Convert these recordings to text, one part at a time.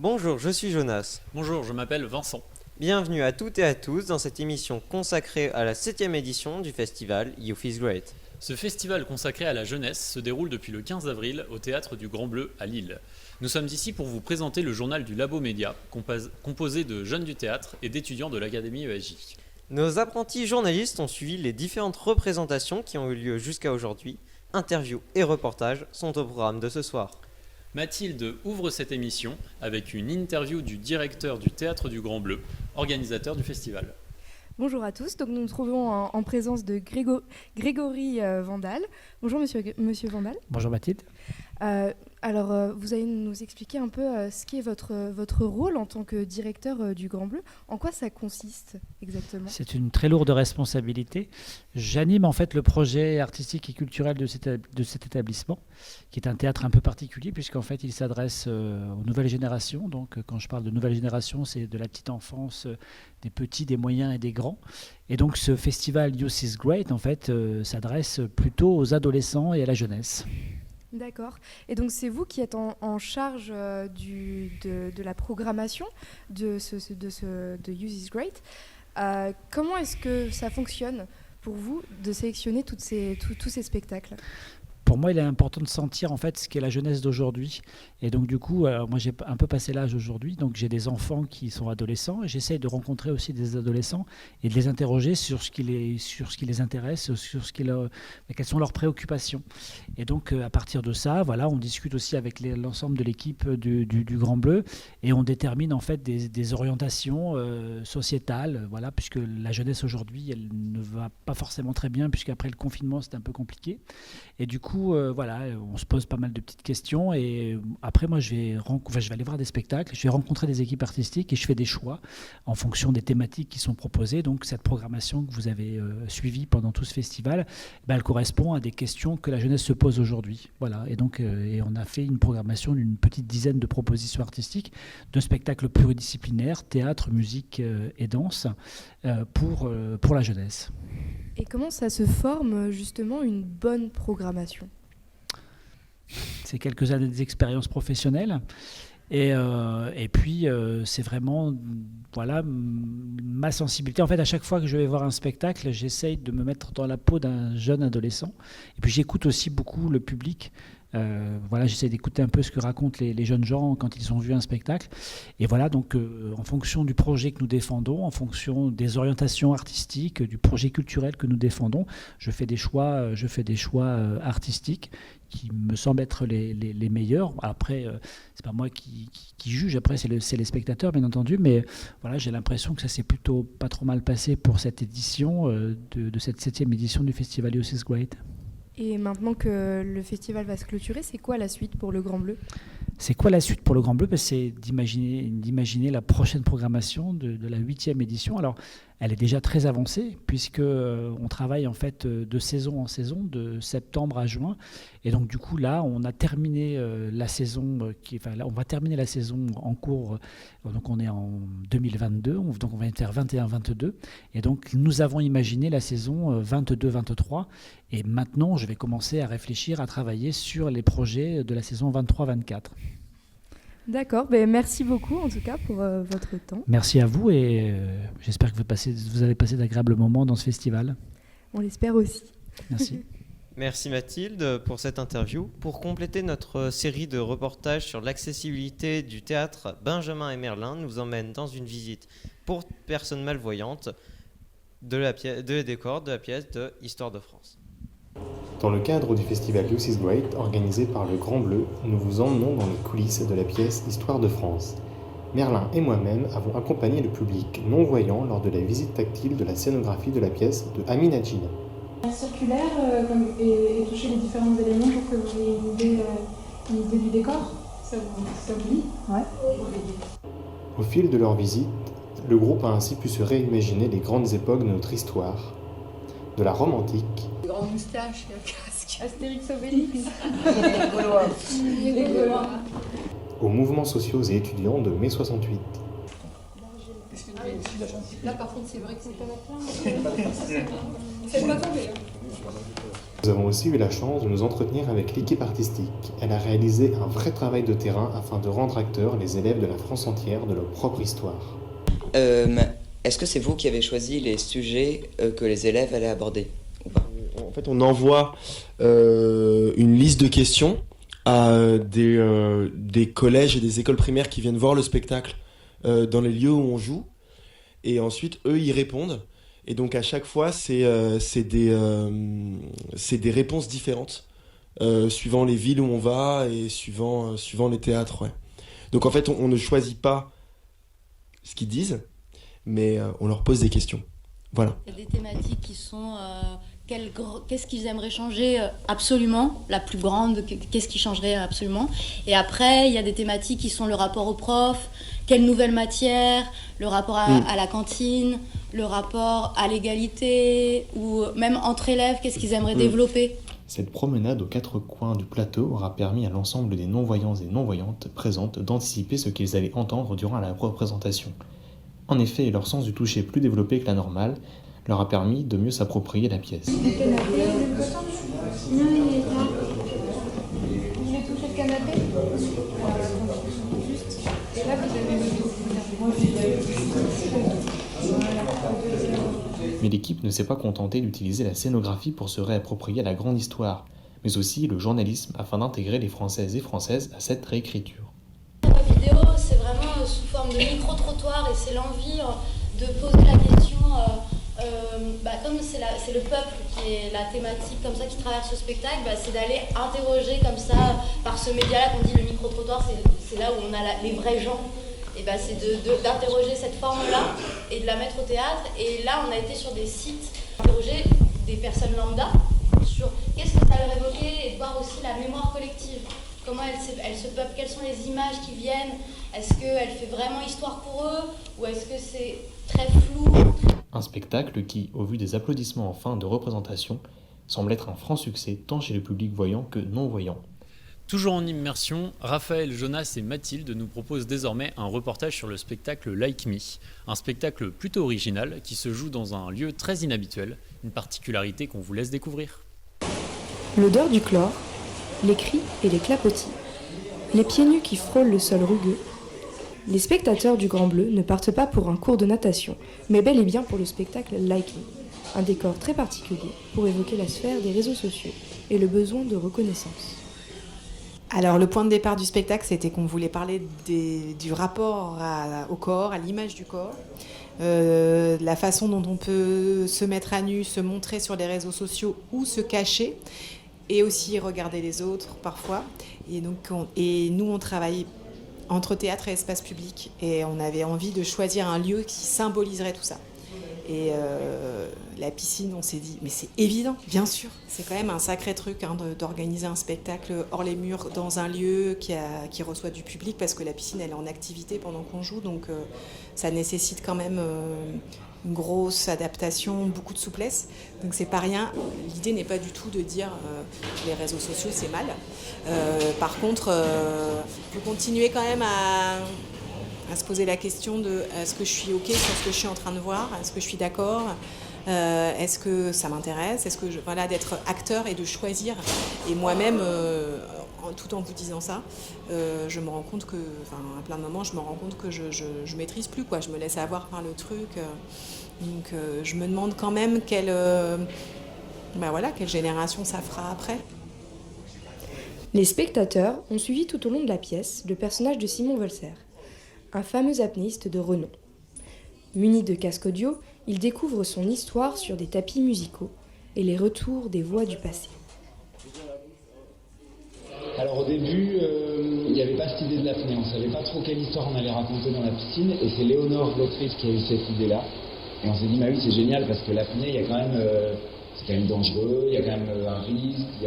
Bonjour, je suis Jonas. Bonjour, je m'appelle Vincent. Bienvenue à toutes et à tous dans cette émission consacrée à la 7e édition du festival Youth is Great. Ce festival consacré à la jeunesse se déroule depuis le 15 avril au Théâtre du Grand Bleu à Lille. Nous sommes ici pour vous présenter le journal du Labo Média, composé de jeunes du théâtre et d'étudiants de l'Académie ESJ. Nos apprentis journalistes ont suivi les différentes représentations qui ont eu lieu jusqu'à aujourd'hui. Interviews et reportages sont au programme de ce soir. Mathilde ouvre cette émission avec une interview du directeur du Théâtre du Grand Bleu, organisateur du festival. Bonjour à tous, donc nous nous trouvons en présence de Grégory Vandal. Bonjour monsieur Vandal. Bonjour Mathilde. Vous allez nous expliquer un peu ce qui est votre rôle en tant que directeur du Grand Bleu. En quoi ça consiste exactement ? C'est une très lourde responsabilité. J'anime en fait le projet artistique et culturel de cet établissement, qui est un théâtre un peu particulier puisqu'en fait il s'adresse aux nouvelles générations. Donc quand je parle de nouvelle génération, c'est de la petite enfance, des petits, des moyens et des grands. Et donc ce festival Youth is Great en fait s'adresse plutôt aux adolescents et à la jeunesse. D'accord. Et donc c'est vous qui êtes en charge de la programmation de Youth is Great. Comment est-ce que ça fonctionne pour vous de sélectionner tous ces spectacles ? Pour moi, il est important de sentir en fait ce qu'est la jeunesse d'aujourd'hui. Et donc du coup, moi j'ai un peu passé l'âge aujourd'hui, donc j'ai des enfants qui sont adolescents et j'essaye de rencontrer aussi des adolescents et de les interroger sur ce qui les intéresse, quelles sont leurs préoccupations. Et donc à partir de ça, voilà, on discute aussi avec l'ensemble de l'équipe du Grand Bleu et on détermine en fait des orientations sociétales, voilà, puisque la jeunesse aujourd'hui, elle ne va pas forcément très bien puisqu'après le confinement, c'est un peu compliqué. Et du coup, voilà, on se pose pas mal de petites questions et après moi je vais aller voir des spectacles, je vais rencontrer des équipes artistiques et je fais des choix en fonction des thématiques qui sont proposées. Donc cette programmation que vous avez suivie pendant tout ce festival, elle correspond à des questions que la jeunesse se pose aujourd'hui. Voilà, et donc on a fait une programmation d'une petite dizaine de propositions artistiques, de spectacles pluridisciplinaires, théâtre, musique et danse pour la jeunesse. Et comment ça se forme justement une bonne programmation ? C'est quelques années d'expérience professionnelle et puis c'est vraiment voilà ma sensibilité. En fait, à chaque fois que je vais voir un spectacle, j'essaye de me mettre dans la peau d'un jeune adolescent et puis j'écoute aussi beaucoup le public. Voilà, j'essaie d'écouter un peu ce que racontent les jeunes gens quand ils ont vu un spectacle. Et voilà, donc en fonction du projet que nous défendons, en fonction des orientations artistiques, du projet culturel que nous défendons, je fais des choix artistiques qui me semblent être les meilleurs. Après, c'est pas moi qui juge, après c'est les spectateurs bien entendu, mais voilà, j'ai l'impression que ça s'est plutôt pas trop mal passé pour cette édition, de cette 7e édition du Festival Youth is Great. Et maintenant que le festival va se clôturer, c'est quoi la suite pour le Grand Bleu ? C'est quoi la suite pour le Grand Bleu ? C'est d'imaginer la prochaine programmation de la 8e édition. Alors, elle est déjà très avancée puisqu'on travaille en fait de saison en saison, de septembre à juin. Et donc du coup là, on a terminé la saison, on va terminer la saison en cours. Donc on est en 2022, donc on va faire 21-22. Et donc nous avons imaginé la saison 22-23. Et maintenant, je vais commencer à réfléchir, à travailler sur les projets de la saison 23-24. D'accord, merci beaucoup en tout cas pour votre temps. Merci à vous et j'espère que vous allez passer d'agréables moments dans ce festival. On l'espère aussi. Merci. Merci Mathilde pour cette interview. Pour compléter notre série de reportages sur l'accessibilité du théâtre, Benjamin et Merlin nous emmènent dans une visite pour personnes malvoyantes des décors de la pièce de Histoire de France. Dans le cadre du festival Youth is Great, organisé par le Grand Bleu, nous vous emmenons dans les coulisses de la pièce Histoire de France. Merlin et moi-même avons accompagné le public non-voyant lors de la visite tactile de la scénographie de la pièce de Amin Adjina. Circulaire et toucher les différents éléments pour que vous ayez une idée du décor. Ça vous dit ? Ouais. Au fil de leur visite, le groupe a ainsi pu se réimaginer les grandes époques de notre histoire, de la Rome antique, Une grande moustache et un casque. Astérix Obélix. Les Gaulois. Les Gaulois. aux mouvements sociaux et étudiants de mai 68. Là, par contre, c'est vrai que c'est pas C'est pas tombé. Nous avons aussi eu la chance de nous entretenir avec l'équipe artistique. Elle a réalisé un vrai travail de terrain afin de rendre acteurs les élèves de la France entière de leur propre histoire. Est-ce que c'est vous qui avez choisi les sujets que les élèves allaient aborder ou pas? En fait, on envoie une liste de questions à des collèges et des écoles primaires qui viennent voir le spectacle dans les lieux où on joue. Et ensuite, eux, ils répondent. Et donc, à chaque fois, c'est des réponses différentes, suivant les villes où on va et suivant les théâtres. Ouais. Donc, en fait, on ne choisit pas ce qu'ils disent, mais on leur pose des questions. Voilà. Il y a des thématiques qui sont qu'est-ce qu'ils aimeraient changer absolument, la plus grande, qu'est-ce qui changerait absolument. Et après, il y a des thématiques qui sont le rapport au prof, quelle nouvelle matière, le rapport à la cantine, le rapport à l'égalité, ou même entre élèves, qu'est-ce qu'ils aimeraient développer. Cette promenade aux quatre coins du plateau aura permis à l'ensemble des non-voyants et non-voyantes présentes d'anticiper ce qu'ils allaient entendre durant la représentation. En effet, leur sens du toucher plus développé que la normale leur a permis de mieux s'approprier la pièce. Vous voulez toucher le canapé? Et là, vous avez Mais l'équipe ne s'est pas contentée d'utiliser la scénographie pour se réapproprier la grande histoire, mais aussi le journalisme afin d'intégrer les Françaises et Françaises à cette réécriture. La vidéo, c'est vraiment sous forme de micro-trottoir et c'est l'envie de poser la question, comme c'est le peuple qui est la thématique comme ça qui traverse le spectacle, c'est d'aller interroger comme ça, par ce média-là qu'on dit le micro-trottoir, c'est là où on a les vrais gens. Et c'est d'interroger cette forme-là et de la mettre au théâtre. Et là, on a été sur des sites, interroger des personnes lambda sur qu'est-ce que ça leur évoquait et de voir aussi la mémoire collective. Comment elle se peuple, quelles sont les images qui viennent, est-ce qu'elle fait vraiment histoire pour eux ou est-ce que c'est très flou? Un spectacle qui, au vu des applaudissements en fin de représentation, semble être un franc succès tant chez le public voyant que non-voyant. Toujours en immersion, Raphaël, Jonas et Mathilde nous proposent désormais un reportage sur le spectacle Like Me, un spectacle plutôt original qui se joue dans un lieu très inhabituel, une particularité qu'on vous laisse découvrir. L'odeur du chlore, les cris et les clapotis, les pieds nus qui frôlent le sol rugueux. Les spectateurs du Grand Bleu ne partent pas pour un cours de natation, mais bel et bien pour le spectacle Like Me, un décor très particulier pour évoquer la sphère des réseaux sociaux et le besoin de reconnaissance. Alors le point de départ du spectacle, c'était qu'on voulait parler du rapport au corps, à l'image du corps, la façon dont on peut se mettre à nu, se montrer sur les réseaux sociaux ou se cacher, et aussi regarder les autres parfois. Et nous, on travaille entre théâtre et espace public, et on avait envie de choisir un lieu qui symboliserait tout ça. Et la piscine, on s'est dit, mais c'est évident, bien sûr. C'est quand même un sacré truc d'organiser un spectacle hors les murs dans un lieu qui reçoit du public, parce que la piscine, elle est en activité pendant qu'on joue, donc ça nécessite quand même une grosse adaptation, beaucoup de souplesse. Donc c'est pas rien. L'idée n'est pas du tout de dire les réseaux sociaux, c'est mal. Par contre, il faut continuer quand même à se poser la question de est-ce que je suis OK sur ce que je suis en train de voir, est-ce que je suis d'accord, est-ce que ça m'intéresse, est-ce que d'être acteur et de choisir. Et moi-même, tout en vous disant ça, je me rends compte que, à plein de moments, je me rends compte que je maîtrise plus, quoi. Je me laisse avoir par le truc. Donc je me demande quand même quelle génération ça fera après. Les spectateurs ont suivi tout au long de la pièce le personnage de Simon Volser, un fameux apnéiste de renom. Muni de casque audio, il découvre son histoire sur des tapis musicaux et les retours des voix du passé. Alors au début, il n'y avait pas cette idée de l'apnée, on ne savait pas trop quelle histoire on allait raconter dans la piscine, et c'est Léonore, l'autrice, qui a eu cette idée-là. Et on s'est dit, oui, c'est génial, parce que l'apnée, c'est quand même dangereux, il y a quand même un risque,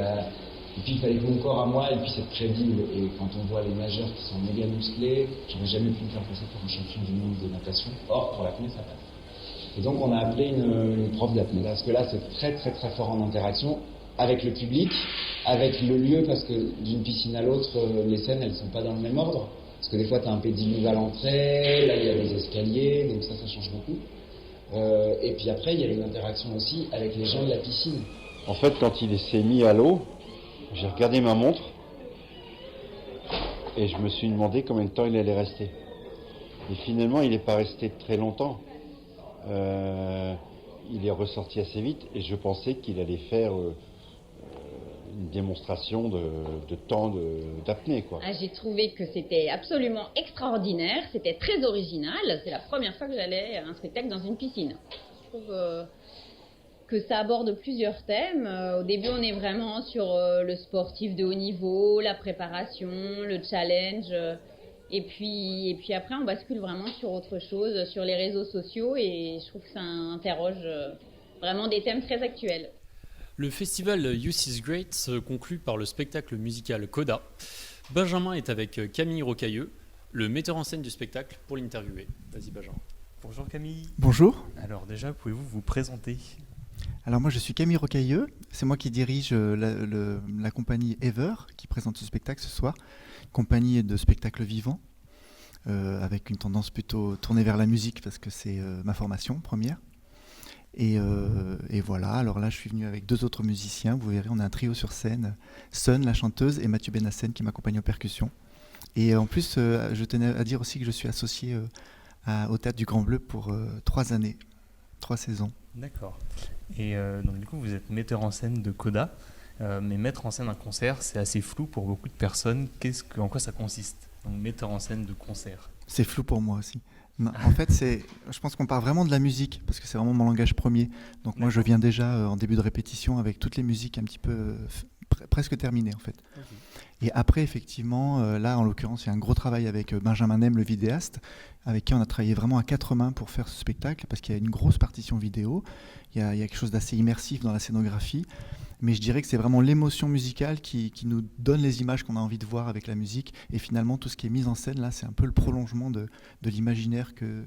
et puis il fallait que mon corps à moi, et puis c'est crédible. Et quand on voit les nageurs qui sont méga musclés, j'aurais jamais pu me faire passer pour un champion du monde de natation. Or, pour l'apnée, ça passe. Et donc on a appelé une prof d'apnée. Parce que là, c'est très très très fort en interaction avec le public, avec le lieu, parce que d'une piscine à l'autre, les scènes, elles ne sont pas dans le même ordre. Parce que des fois, tu as un pédiluve à l'entrée, là, il y a des escaliers, donc ça change beaucoup. Et puis après, il y a une interaction aussi avec les gens de la piscine. En fait, quand il s'est mis à l'eau, j'ai regardé ma montre et je me suis demandé combien de temps il allait rester. Et finalement, il n'est pas resté très longtemps. Il est ressorti assez vite et je pensais qu'il allait faire une démonstration de temps d'apnée, quoi. J'ai trouvé que c'était absolument extraordinaire, c'était très original. C'est la première fois que j'allais à un spectacle dans une piscine. Je trouve que ça aborde plusieurs thèmes. Au début, on est vraiment sur le sportif de haut niveau, la préparation, le challenge. Et puis après, on bascule vraiment sur autre chose, sur les réseaux sociaux. Et je trouve que ça interroge vraiment des thèmes très actuels. Le festival Youth is Great se conclut par le spectacle musical Coda. Benjamin est avec Camille Rocailleux, le metteur en scène du spectacle, pour l'interviewer. Vas-y Benjamin. Bonjour Camille. Bonjour. Alors déjà, pouvez-vous vous présenter ? Alors moi je suis Camille Rocailleux, c'est moi qui dirige la compagnie Ever qui présente ce spectacle ce soir, compagnie de spectacles vivants avec une tendance plutôt tournée vers la musique parce que c'est ma formation première. Et voilà, alors là je suis venu avec 2 autres musiciens, vous verrez on a un trio sur scène, Sun la chanteuse et Mathieu Benassen qui m'accompagne aux percussions. Et en plus je tenais à dire aussi que je suis associé au Théâtre du Grand Bleu pour 3 années, 3 saisons. D'accord. Et donc du coup vous êtes metteur en scène de Coda, mais mettre en scène un concert c'est assez flou pour beaucoup de personnes. En quoi ça consiste ? Donc metteur en scène de concert. C'est flou pour moi aussi. En fait, je pense qu'on part vraiment de la musique, parce que c'est vraiment mon langage premier. Donc moi, je viens déjà en début de répétition avec toutes les musiques un petit peu presque terminées, en fait. Okay. Et après, effectivement, là, en l'occurrence, il y a un gros travail avec Benjamin Nem, le vidéaste, avec qui on a travaillé vraiment à 4 mains pour faire ce spectacle, parce qu'il y a une grosse partition vidéo, il y a quelque chose d'assez immersif dans la scénographie. Mais je dirais que c'est vraiment l'émotion musicale qui nous donne les images qu'on a envie de voir avec la musique. Et finalement, tout ce qui est mis en scène, là, c'est un peu le prolongement de l'imaginaire que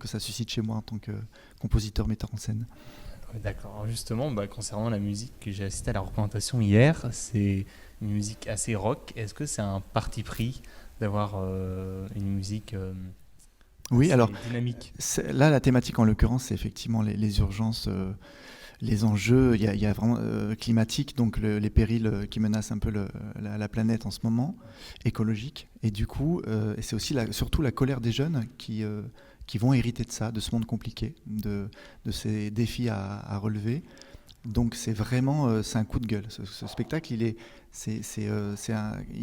ça suscite chez moi en tant que compositeur, metteur en scène. D'accord. Alors justement, concernant la musique, j'ai assisté à la représentation hier. C'est une musique assez rock. Est-ce que c'est un parti pris d'avoir une musique oui, alors, dynamique ? Là, la thématique, en l'occurrence, c'est effectivement les urgences... les enjeux, il y a vraiment climatiques, donc les périls qui menacent un peu la planète en ce moment, écologiques. Et du coup, c'est aussi surtout la colère des jeunes qui vont hériter de ça, de ce monde compliqué, de ces défis à relever. Donc c'est vraiment c'est un coup de gueule. Ce spectacle, il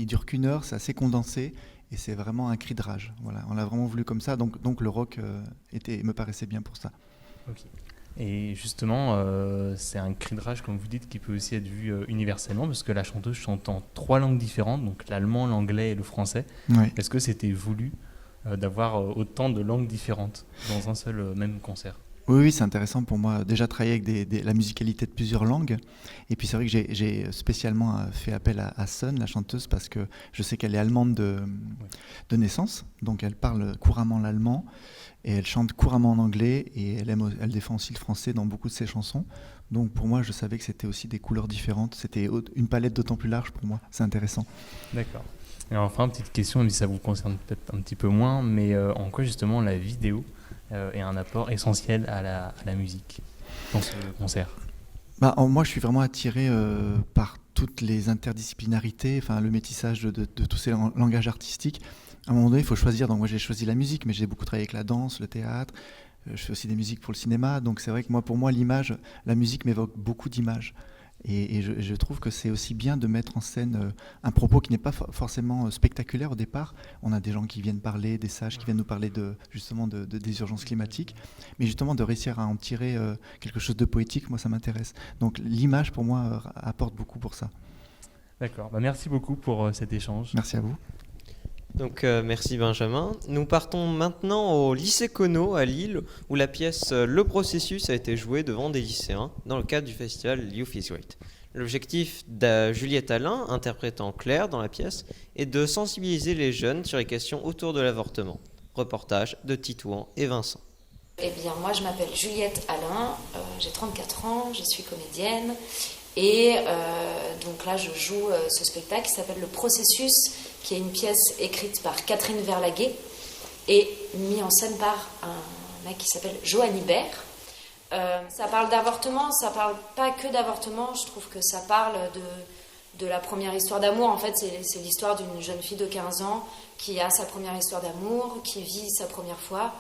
dure qu'1 heure, c'est assez condensé et c'est vraiment un cri de rage. Voilà, on l'a vraiment voulu comme ça. Donc le rock me paraissait bien pour ça. Okay. Et justement, c'est un cri de rage, comme vous dites, qui peut aussi être vu universellement, parce que la chanteuse chante en 3 langues différentes, donc l'allemand, l'anglais et le français. Oui. Est-ce que c'était voulu d'avoir autant de langues différentes dans un seul même concert ? Oui, c'est intéressant pour moi. Déjà travailler avec la musicalité de plusieurs langues. Et puis c'est vrai que j'ai spécialement fait appel à Sun, la chanteuse, parce que je sais qu'elle est allemande de naissance, donc elle parle couramment l'allemand. Et elle chante couramment en anglais et elle défend aussi le français dans beaucoup de ses chansons. Donc pour moi, je savais que c'était aussi des couleurs différentes. C'était une palette d'autant plus large pour moi. C'est intéressant. D'accord. Et enfin, petite question, même si ça vous concerne peut-être un petit peu moins, mais en quoi justement la vidéo est un apport essentiel à la musique dans ce concert ? Moi, je suis vraiment attiré par toutes les interdisciplinarités, le métissage de tous ces langages artistiques. À un moment donné, il faut choisir. Donc moi, j'ai choisi la musique, mais j'ai beaucoup travaillé avec la danse, le théâtre. Je fais aussi des musiques pour le cinéma. Donc c'est vrai que pour moi, la musique m'évoque beaucoup d'images. Et je trouve que c'est aussi bien de mettre en scène un propos qui n'est pas forcément spectaculaire au départ. On a des gens qui viennent parler, des sages qui viennent nous parler des urgences climatiques. Mais justement, de réussir à en tirer quelque chose de poétique, moi, ça m'intéresse. Donc l'image, pour moi, apporte beaucoup pour ça. D'accord. Merci beaucoup pour cet échange. Merci à vous. Donc merci Benjamin. Nous partons maintenant au lycée Conneau à Lille où la pièce Le Processus a été jouée devant des lycéens dans le cadre du festival Youth is Great. L'objectif de Juliette Alain, interprétant Claire dans la pièce, est de sensibiliser les jeunes sur les questions autour de l'avortement. Reportage de Titouan et Vincent. Eh bien moi je m'appelle Juliette Alain, j'ai 34 ans, je suis comédienne Et donc là, je joue ce spectacle qui s'appelle Le Processus, qui est une pièce écrite par Catherine Verlaguet et mis en scène par un mec qui s'appelle Johan Ibert. Ça parle d'avortement, ça parle pas que d'avortement, je trouve que ça parle de la première histoire d'amour. En fait, c'est l'histoire d'une jeune fille de 15 ans qui a sa première histoire d'amour, qui vit sa première fois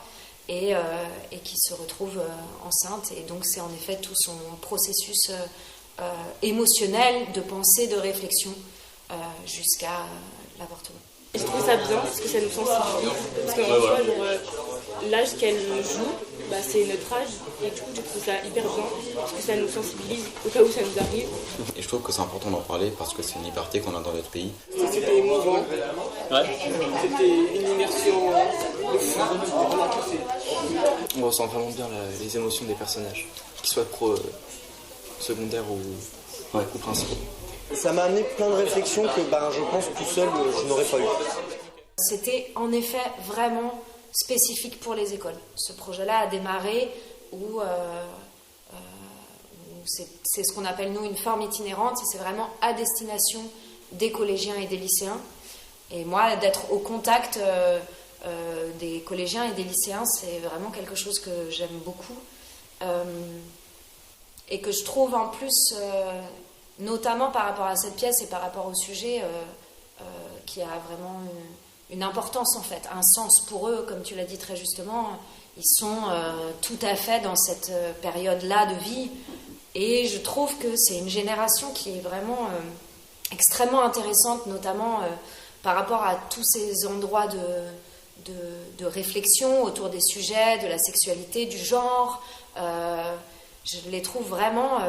et qui se retrouve enceinte. Et donc, c'est en effet tout son processus émotionnel, de pensée, de réflexion, jusqu'à l'avortement. Je trouve ça bien parce que ça nous sensibilise. Parce qu'en soi, l'âge qu'elle joue, c'est notre âge. Et du coup, je trouve ça hyper bien parce que ça nous sensibilise au cas où ça nous arrive. Et je trouve que c'est important d'en parler parce que c'est une liberté qu'on a dans notre pays. C'était émouvant. Ouais. C'était une immersion de fou. On ressent vraiment bien les émotions des personnages, qu'ils soient secondaires ou principaux. Ça m'a amené plein de réflexions que je pense tout seul je n'aurais pas eu. C'était en effet vraiment spécifique pour les écoles. Ce projet-là a démarré où c'est ce qu'on appelle nous une forme itinérante, c'est vraiment à destination des collégiens et des lycéens. Et moi, d'être au contact des collégiens et des lycéens, c'est vraiment quelque chose que j'aime beaucoup et que je trouve en plus... notamment par rapport à cette pièce et par rapport au sujet qui a vraiment une importance en fait, un sens pour eux, comme tu l'as dit très justement. Ils sont tout à fait dans cette période-là de vie et je trouve que c'est une génération qui est vraiment extrêmement intéressante, notamment par rapport à tous ces endroits de réflexion autour des sujets, de la sexualité, du genre. Je les trouve vraiment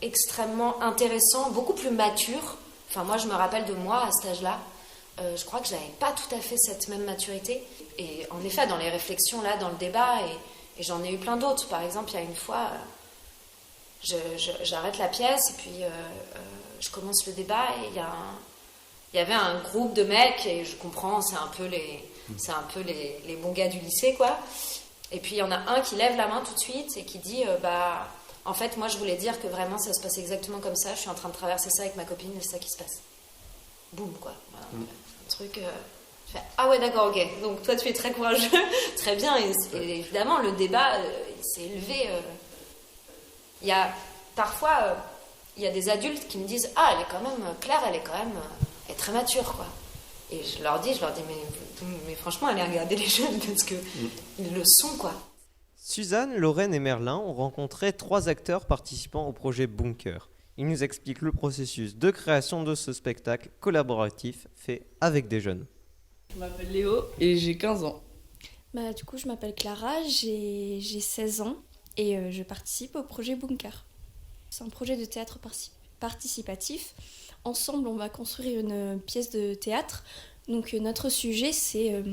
extrêmement intéressants, beaucoup plus matures. Enfin, moi, je me rappelle de moi à cet âge-là. Je crois que je n'avais pas tout à fait cette même maturité. Et en effet, dans les réflexions, là, dans le débat, et j'en ai eu plein d'autres. Par exemple, il y a une fois, j'arrête la pièce et puis je commence le débat et il y avait un groupe de mecs, et je comprends, c'est un peu les bons gars du lycée, quoi. Et puis il y en a un qui lève la main tout de suite et qui dit en fait moi je voulais dire que vraiment ça se passe exactement comme ça, je suis en train de traverser ça avec ma copine et c'est ça qui se passe. Boum quoi. Voilà. Un truc je fais, ah ouais d'accord, ok, donc toi tu es très courageux. Très bien, et évidemment le débat il s'est élevé. Il y a parfois il y a des adultes qui me disent ah elle est quand même Claire, elle est très mature quoi. Et je leur dis mais franchement, allez regarder les jeunes parce qu'ils le sont, quoi. Suzanne, Lorraine et Merlin ont rencontré 3 acteurs participant au projet Bunker. Ils nous expliquent le processus de création de ce spectacle collaboratif fait avec des jeunes. Je m'appelle Léo et j'ai 15 ans. Du coup, je m'appelle Clara, j'ai 16 ans et je participe au projet Bunker. C'est un projet de théâtre participatif. Ensemble, on va construire une pièce de théâtre. Donc notre sujet, c'est,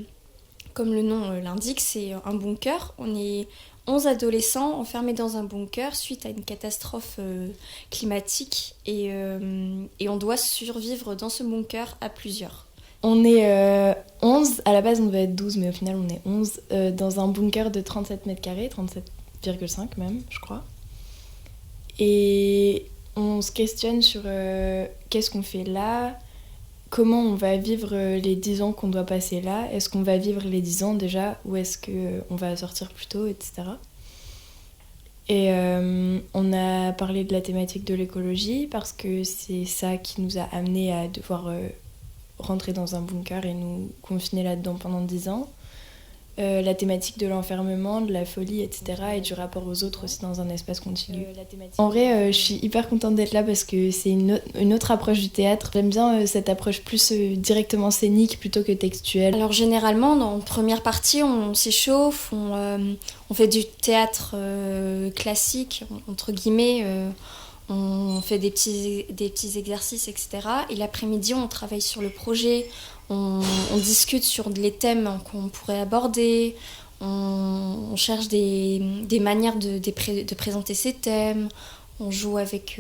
comme le nom l'indique, c'est un bunker. On est 11 adolescents enfermés dans un bunker suite à une catastrophe climatique. Et on doit survivre dans ce bunker à plusieurs. On est 11, à la base on devait être 12, mais au final on est 11, dans un bunker de 37 mètres carrés, 37,5 même, je crois. Et on se questionne sur qu'est-ce qu'on fait là, comment on va vivre les 10 ans qu'on doit passer là, est-ce qu'on va vivre les 10 ans déjà, ou est-ce qu'on va sortir plus tôt, etc. Et on a parlé de la thématique de l'écologie parce que c'est ça qui nous a amené à devoir rentrer dans un bunker et nous confiner là-dedans pendant 10 ans. La thématique de l'enfermement, de la folie, etc. et du rapport aux autres aussi dans un espace continu. En vrai, je suis hyper contente d'être là parce que c'est une autre approche du théâtre. J'aime bien cette approche plus directement scénique plutôt que textuelle. Alors généralement, dans la première partie, on s'échauffe, on fait du théâtre classique, entre guillemets, on fait des petits exercices, etc. Et l'après-midi, on travaille sur le projet. On discute sur les thèmes qu'on pourrait aborder, on cherche des manières de présenter ces thèmes, on joue avec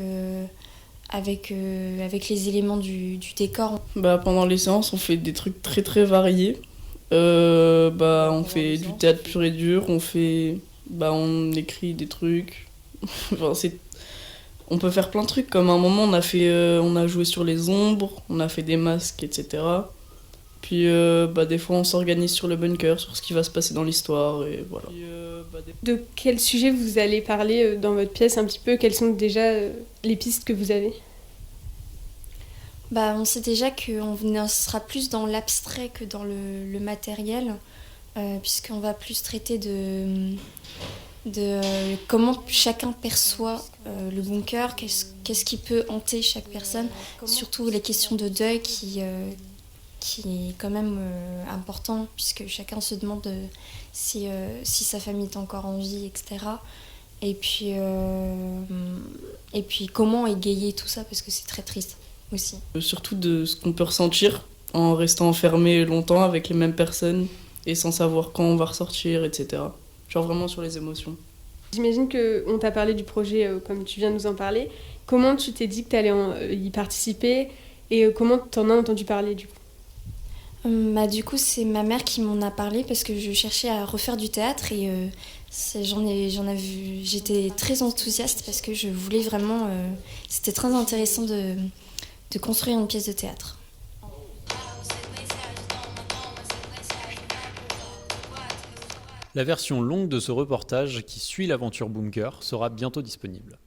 les éléments du décor. Pendant les séances, on fait des trucs très très variés. On fait du théâtre pur et dur, on écrit des trucs. On peut faire plein de trucs, comme à un moment on a joué sur les ombres, on a fait des masques, etc. Puis des fois on s'organise sur le bunker, sur ce qui va se passer dans l'histoire, et voilà. De quel sujet vous allez parler dans votre pièce un petit peu? Quelles sont déjà les pistes que vous avez? On sait déjà qu'on sera plus dans l'abstrait que dans le matériel, puisqu'on va plus traiter de comment chacun perçoit le bunker, qu'est-ce qui peut hanter chaque personne, surtout les questions de deuil qui est quand même important, puisque chacun se demande si sa famille est encore en vie, etc. Et puis comment égayer tout ça, parce que c'est très triste aussi. Surtout de ce qu'on peut ressentir en restant enfermé longtemps avec les mêmes personnes et sans savoir quand on va ressortir, etc. Genre vraiment sur les émotions. J'imagine qu'on t'a parlé du projet comme tu viens de nous en parler. Comment tu t'es dit que tu allais y participer et comment tu en as entendu parler du coup? Du coup, c'est ma mère qui m'en a parlé parce que je cherchais à refaire du théâtre et j'étais très enthousiaste parce que je voulais vraiment... c'était très intéressant de construire une pièce de théâtre. La version longue de ce reportage qui suit l'aventure Bunker sera bientôt disponible.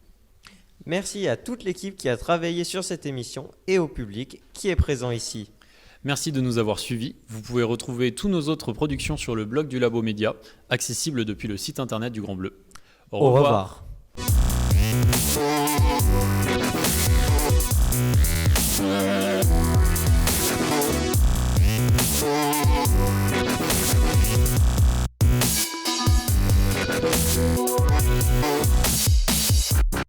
Merci à toute l'équipe qui a travaillé sur cette émission et au public qui est présent ici. Merci de nous avoir suivis. Vous pouvez retrouver tous nos autres productions sur le blog du Labo Média, accessible depuis le site internet du Grand Bleu. Au revoir. Au revoir.